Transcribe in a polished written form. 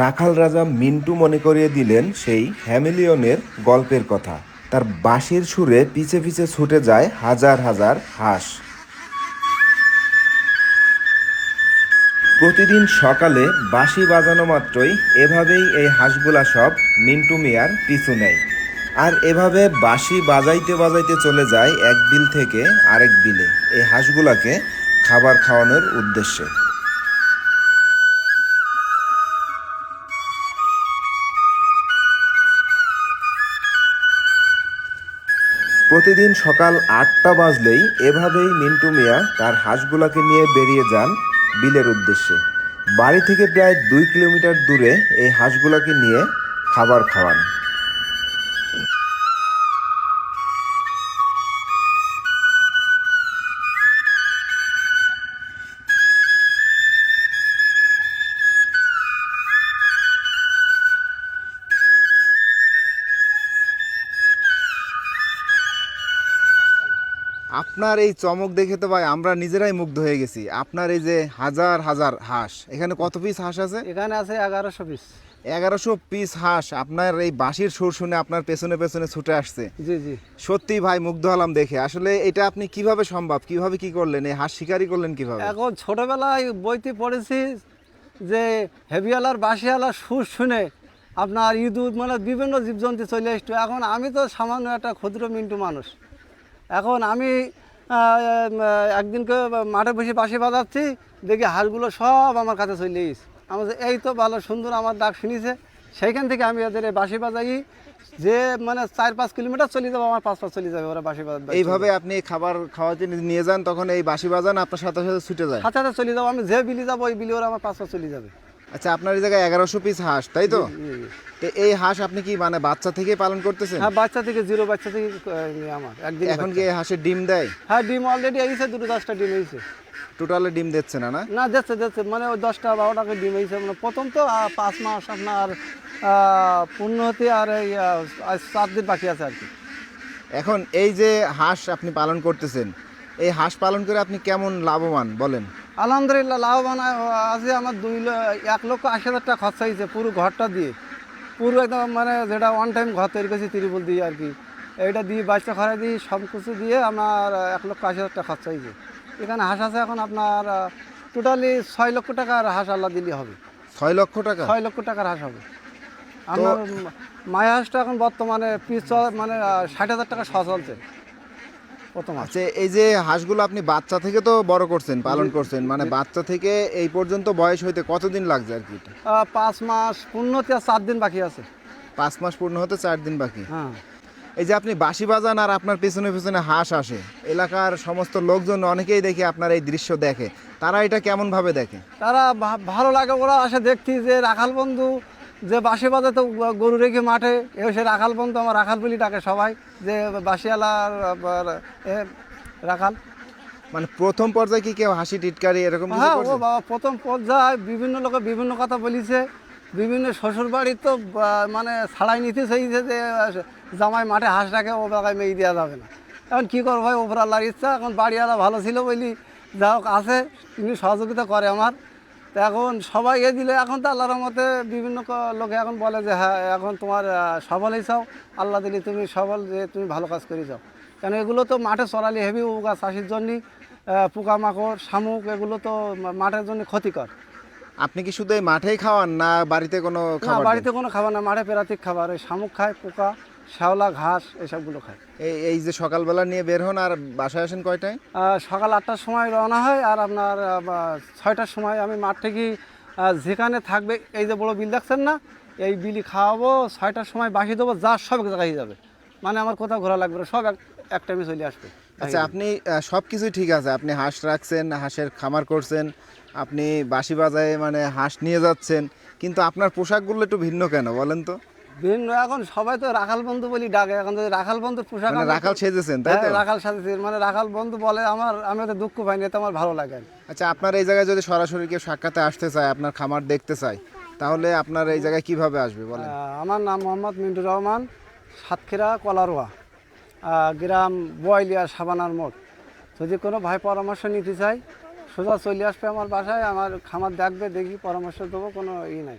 রাখাল রাজা মিন্টু মনে করিয়ে দিলেন সেই হ্যামিলিয়নের গল্পের কথা। তার বাঁশির সুরে পিছে পিছে ছুটে যায় হাজার হাজার হাঁস। প্রতিদিন সকালে বাঁশি বাজানো মাত্রই এভাবেই এই হাঁসগুলা সব মিন্টু মিয়ার পিছু নেয়। আর এভাবে বাঁশি বাজাইতে বাজাইতে চলে যায় এক বিল থেকে আরেক বিলে এই হাঁসগুলাকে খাবার খাওয়ানোর উদ্দেশ্যে। প্রতিদিন সকাল ৮টা বাজলেই এভাবেই মিন্টু মিয়া তার হাঁসগুলাকে নিয়ে বেরিয়ে যান বিলের উদ্দেশ্যে। বাড়ি থেকে প্রায় ২ কিলোমিটার দূরে এই হাঁসগুলাকে নিয়ে খাবার খাওয়ান। আপনার এই চমক দেখে তো ভাই আমরা নিজেরাই মুগ্ধ হয়ে গেছি। আপনার এই যে হাজার হাজার হাঁস, এখানে কত পিস হাঁস আছে? এখানে আছে 1100 পিস। 1100 পিস হাঁস আপনার এই বাঁশির সুর শুনে আপনার পেছনে পেছনে ছুটে আসছে। জি জি, সত্যি ভাই মুগ্ধ হলাম দেখে। আসলে এটা আপনি কিভাবে সম্ভব, কিভাবে কি করলেন, এই হাঁস শিকারি করলেন কিভাবে? এখন ছোটবেলায় বইতে পড়েছি যে হেভিওয়ালার বাঁশিওয়ালার সুর শুনে আপনার ইঁদুর মানে বিভিন্ন জীবজন্তু চলে আসতো। এখন আমি তো সামান্য একটা ক্ষুদ্র মিন্টু মানুষ। এখন আমি একদিনকে মাঠে বসে বাঁশি বাজাচ্ছি, দেখি হাঁসগুলো সব আমার কাছে চলে এসেছে। আমার যে এই তো ভালো সুন্দর আমার ডাক শুনেছে, সেইখান থেকে আমি এদের বাঁশি বাজাই যে মানে ৪-৫ কিলোমিটার চলে যাবো, আমার ৫ চলে যাবে ওরা বাঁশি বাজাতে। এইভাবে আপনি খাবার খাওয়াতে নিয়ে যান, তখন এই বাঁশি বাজান আপনার সাথে সাথে ছুটে যায়? সাথে সাথে চলে যাবো, আমি যে বিলি যাবো ওই বিলি ওরা আমার ৫ চলে যাবে। আচ্ছা, আপনার এই জায়গায় 1100 পিস হাঁস, তাই তো? জি, জি। তো এই হাঁস আপনি কি মানে বাচ্চা থেকে পালন করতেছেন? হ্যাঁ, বাচ্চা থেকে জিরো বাচ্চা থেকে আমার একদিন। এখন কি এই হাঁসের ডিম দেয়? হ্যাঁ, ডিম অলরেডি এইছে, 2-10টা ডিম এইছে। টোটালে ডিম দিচ্ছে না? না না, দিচ্ছে মানে ওই 10টা-12টাকে ডিম এইছে। মানে প্রথম তো 5 মাস আপনার পূর্ণ হতে আর এই 4 দিন বাকি আছে আর কি। এখন এই যে হাঁস আপনি পালন করতেছেন, এই হাঁস পালন করে আপনি কেমন লাভবান বলেন? আলহামদুলিল্লাহ লাভবান আছে। আমার 1,80,000 টাকা খরচা হয়েছে পুরো ঘরটা দিয়ে। পুরো একদম মানে যেটা ওয়ান টাইম ঘর তৈরি করেছি ত্রিপল দিয়ে আর কি। এইটা দিয়ে বাচ্চা খরা দিয়ে সব কিছু দিয়ে আমার 1,80,000 টাকা খরচা হয়েছে। এখানে হাঁস আছে এখন আপনার টোটালি 6 লক্ষ টাকার হাঁস আল্লাহ দিলে হবে। 6 লক্ষ টাকা? 6 লক্ষ টাকার হাঁস হবে। আমার মায়া হাঁসটা এখন বর্তমানে পিস মানে 60,000 টাকা শ চলছে প্রথম হাঁস। আচ্ছা, এই যে হাঁসগুলো আপনি বাচ্চা থেকে তো বড় করছেন, পালন করছেন, মানে বাচ্চা থেকে এই পর্যন্ত বয়স হইতে কতদিন লাগছে আর কি? 5 মাস পূর্ণ হতে আর 4 দিন বাকি আছে। 5 মাস পূর্ণ হতে 4 দিন বাকি। হ্যাঁ, এই যে আপনি বাঁশি বাজান আর আপনার পেছনে পেছনে হাঁস আসে, এলাকার সমস্ত লোকজন অনেকেই দেখে আপনার এই দৃশ্য দেখে, তারা এটা কেমন ভাবে দেখে? তারা ভালো লাগে, ওরা আসে দেখতে যে রাখাল বন্ধু যে বাঁশি বাজাতে গরু রেখে মাঠে সে রাখাল বন্ধু, আমার রাখাল বলি ডাকে সবাই, যে বাঁশিওয়ালার রাখাল। মানে প্রথম পর্যায়ে কি কেউ হাসি টিটকারি এরকম কিছু হ্যাঁ, ও করছে? বাবা প্রথম পর্যায়ে বিভিন্ন লোকে বিভিন্ন কথা বলিছে। বিভিন্ন শ্বশুর বাড়ি তো মানে ছাড়াই নিতে চাইছে যে জামাই মাঠে হাঁস রাখে, ও বাগায় মেয়ে দেওয়া যাবে না। এখন কী করবো ভাই, ওপর আল্লাহর ইচ্ছা। এখন বাড়িওয়ালা ভালো ছিল বলি যা হোক আছে, তিনি সহযোগিতা করে আমার। তো এখন সবাই দিলে এখন তো আল্লাহর মতে বিভিন্ন লোকে এখন বলে যে হ্যাঁ এখন তোমার সফলই চাও, আল্লাহ দিলে তুমি সফল, যে তুমি ভালো কাজ করে যাও। কেন এগুলো তো মাঠে চড়ালি হেভি গাছ চাষির জন্যই, পোকামাকড় শামুক এগুলো তো মাঠের জন্য ক্ষতিকর। আপনি কি শুধু এই মাঠেই খাওয়ান না বাড়িতে কোনো না, খাবার দেন? বাড়িতে কোনো খাবার না, মাঠে প্রাকৃতিক খাবার, ওই শামুক খায়, পোকা, শ্যাওলা, ঘাস এসবগুলো খায়। এই যে সকালবেলা নিয়ে বের হন আর বাসায় আসেন কয়টায়? সকাল 8টার সময় রওনা হয়, আর আপনার 6টার সময় আমি মাঠ থেকে যেখানে থাকবে এই যে বড় বিল দেখছেন না, এই বিলি খাওয়াবো, 6টার সময় বাসি দেবো, যা সব জায়গায় যাবে, মানে আমার কোথাও ঘোরা লাগবে না, সব এক টাইমে চলে আসবে। আচ্ছা, আপনি সব কিছুই ঠিক আছে, আপনি হাঁস রাখছেন, হাঁসের খামার করছেন, আপনি বাঁশি বাজায় মানে হাঁস নিয়ে যাচ্ছেন, কিন্তু আপনার পোশাকগুলো একটু ভিন্ন কেন বলেন তো? ভিন্ন, এখন সবাই তো রাখাল বন্ধু বলি ডাকে। এখন যদি রাখাল বন্ধুর পোশাক, মানে রাখাল সেজেছেন তাই তো? রাখাল সাথে মানে রাখাল বন্ধু বলে আমার, আমি তো দুঃখ পাইনি, এতে আমার ভালো লাগে। আচ্ছা, আপনার এই জায়গায় যদি সরাসরি কেউ সাক্ষাতে আসতে চায়, আপনার খামার দেখতে চায়, তাহলে আপনার এই জায়গায় কিভাবে আসবে বলেন? আমার নাম মোহাম্মদ মিন্টু রহমান, সাতক্ষীরা কলারোয়া, গ্রাম বয়লিয়া, সাবানার মোড়। যদি কোনো ভাই পরামর্শ নিতে চাই সোজা চলে আসবে আমার বাসায়, আমার খামার দেখবে, দেখি পরামর্শ দেবো, কোনো ই নাই।